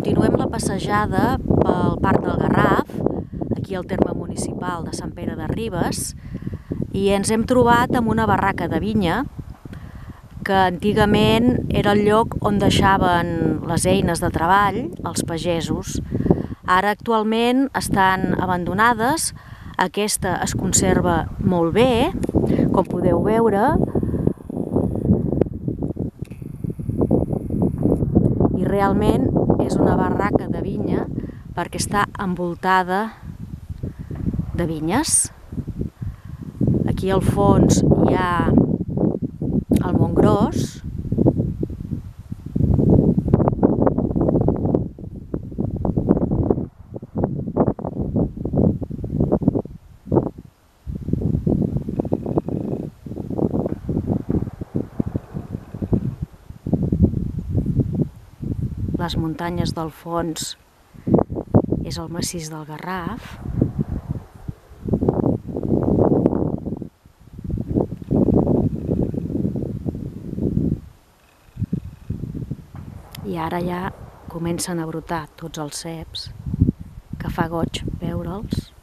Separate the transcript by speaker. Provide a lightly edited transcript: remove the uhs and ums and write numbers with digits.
Speaker 1: Continuem la passejada pel Parc del Garraf, aquí al terme municipal de Sant Pere de Ribes, i ens hem trobat amb una barraca de vinya que antigament era el lloc on deixaven les eines de treball els pagesos. Ara actualment estan abandonades, aquesta es conserva molt bé, com podeu veure, i realment és una barraca de vinya perquè està envoltada de vinyes. Aquí al fons hi ha el Montgròs, les muntanyes del fons és el massís del Garraf. I ara ja comencen a brotar tots els ceps, que fa goig veure'ls.